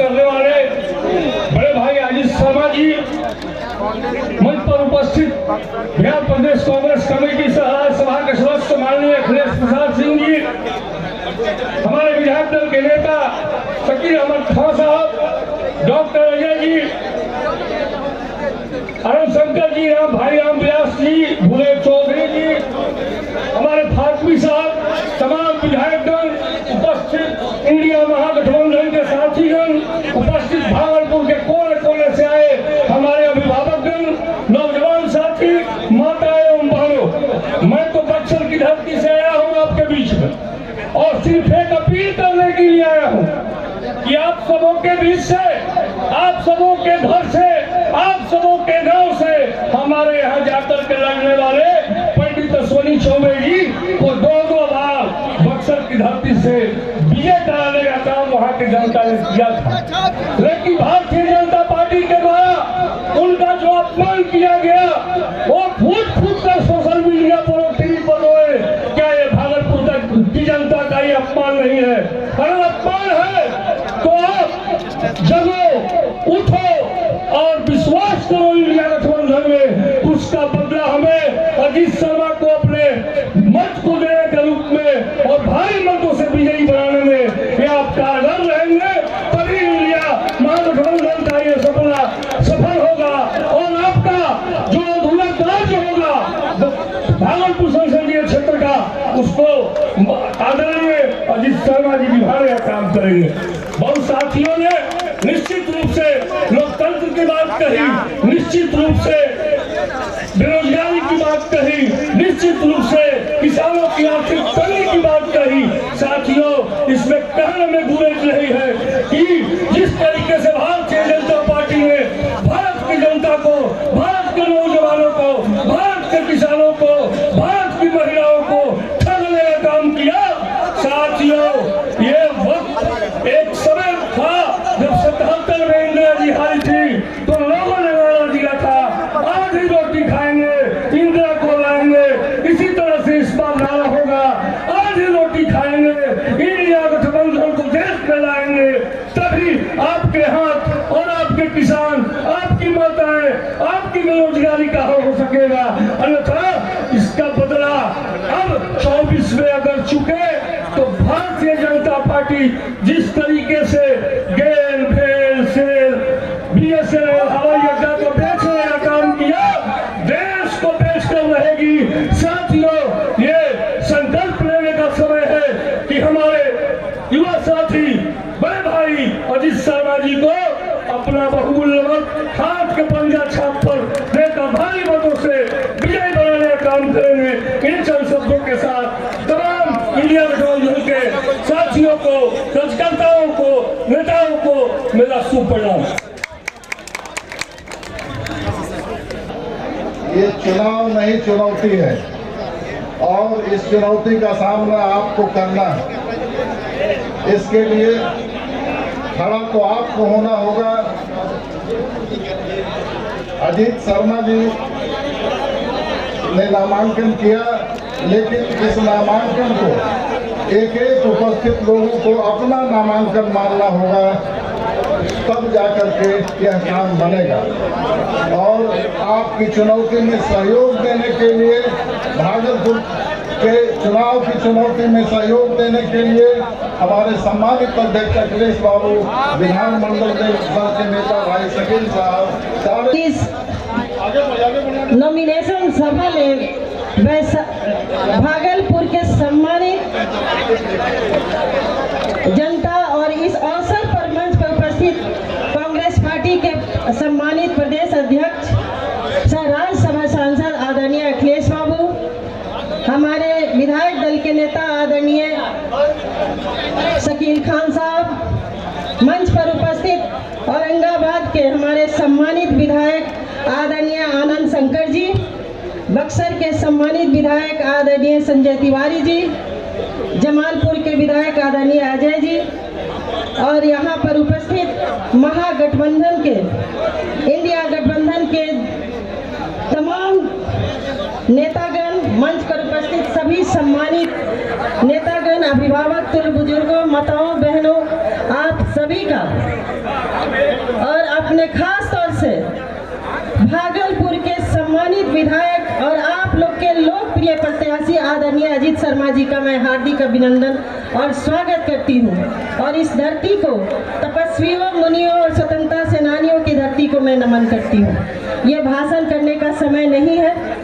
करने वाले बड़े भाई अजीत शर्मा जी, मंच पर उपस्थित बिहार प्रदेश कांग्रेस कमेटी सभा के सदस्य माननीय अखिलेश प्रसाद सिंह जी, हमारे विधायक दल के नेता शकील अहमद खान साहब, डॉक्टर अजय जी, अरुण शंकर जी, भाई राम व्यास जी, भूले चौधरी जी, हमारे फातमी साहब, तमाम विधायकगण उपस्थित, इंडिया महागठबंधन के साथीगण उपस्थित, भागलपुर के कोने कोने से आए हमारे अभिभावकगण, नौजवान साथी, माता एवं बहनों, मैं तो बक्सर की धरती से आया हूँ आपके बीच में और सिर्फ एक अपील करने के लिए आया हूँ कि आप सबों के बीच से, आप सबों के घर से, आप सबों के गांव से हमारे यहाँ जाकर के लड़ने वाले पंडित अश्विनी चौबे जी को दो बार बक्सर की धरती से विजय कराने का काम वहाँ की जनता ने किया था, लेकिन भारतीय जनता पार्टी के द्वारा उनका जो अपमान किया गया वो फूट फूट कर सोशल मीडिया पर और टीवी पर रोए। क्या ये भागलपुर तक की जनता का ये अपमान नहीं है? अगर अपमान है तो आप जगो, उठो और विश्वास करो इंडिया गठबंधन में। उसका बदला हमें अजीत शर्मा को अपने मत को देने के रूप में और भारी मतों से विजयी बनाने में ये आपका आदर रहेंगे, तभी इंडिया महागठबंधन का ये सपना सफल होगा और आपका जो अधूरा कार्य होगा भागलपुर संसदीय क्षेत्र का, उसको आदरणीय अजीत शर्मा जी निभाने का काम करेंगे। बहुत साथियों ने निश्चित रूप से लोकतंत्र की बात कही, निश्चित रूप से बेरोजगारी की बात कही, निश्चित रूप से किसानों की आर्थिक तंगी की बात कही। साथियों, इसमें कहने में गुरेज नहीं है कि जिस तरीके से भारतीय जनता पार्टी ने भारत की जनता को, भारत के नौजवानों को, भारत के किसानों को, भारत की महिलाओं को ठगने का काम किया। साथियों, ये वक्त एक समय था जब 77 में इंदिरा जी हारी थी तो लोगों ने नारा दिया था आधी रोटी खाएंगे, इंदिरा को लाएंगे। इसी तरह से इस बार नारा होगा आधी रोटी खाएंगे, इंडिया गठबंधन को देश में लाएंगे, तभी आपके हाथ और आपके किसान, आपकी माताएं, आपकी बेरोजगारी का हो सकेगा। अन्यथा इसका बदला अब 24 में अगर चुके तो भारतीय जनता पार्टी जिस तरीके से गेल, भेल, सेल, BSNL हवाई अड्डा को बेचने का काम किया, देश को बेचकर रहेगी। साथियों, ये संकल्प लेने का समय है कि हमारे युवा साथी बड़े भाई अजीत शर्मा जी को अपना बहुमूल्य मत हाथ के पंजा छाप पर देकर भारी मतों से विजय बनाने का काम करेंगे। इन चंद शब्दों के साथ तमाम इंडिया गठबंधन के साथियों को, कार्यकर्ताओं को, नेताओं को मेरा सुप्रणाम। ये चुनाव नहीं चुनौती है और इस चुनौती का सामना आपको करना है। इसके लिए खड़ा तो आपको होना होगा। अजीत शर्मा जी ने नामांकन किया, लेकिन इस नामांकन को एक एक उपस्थित लोगों को अपना नामांकन मानना होगा, तब जाकर के यह काम बनेगा। और आपकी चुनौती में सहयोग देने के लिए, भागलपुर के चुनाव की चुनौती में सहयोग देने के लिए हमारे सम्मानित अध्यक्ष अखिलेश बाबू, विधानमंडल के नेता भाई शकील साहब, इस नॉमिनेशन सभा में भागलपुर के सम्मानित जनता और इस अवसर पर मंच पर उपस्थित कांग्रेस पार्टी के सम्मानित प्रदेश अध्यक्ष राज्यसभा सांसद आदरणीय अखिलेश बाबू, हमारे विधायक दल के नेता आदरणीय शकील खान साहब, मंच पर उपस्थित औरंगाबाद के हमारे सम्मानित विधायक आदरणीय आनंद शंकर जी, बक्सर के सम्मानित विधायक आदरणीय संजय तिवारी जी, जमालपुर के विधायक आदरणीय अजय जी और यहाँ पर उपस्थित महागठबंधन के, इंडिया गठबंधन के तमाम नेतागण, मंच पर उपस्थित सभी सम्मानित नेतागण, अभिभावक, तुल्य बुजुर्गों, माताओं, बहनों, आप सभी का और अपने खास तौर से भागलपुर के सम्मानित विधायक और आप लोग के लोकप्रिय प्रत्याशी आदरणीय अजीत शर्मा जी का मैं हार्दिक अभिनंदन और स्वागत करती हूँ। और इस धरती को तपस्वियों, मुनियों और स्वतंत्रता सेनानियों की धरती को मैं नमन करती हूँ। ये भाषण करने का समय नहीं है।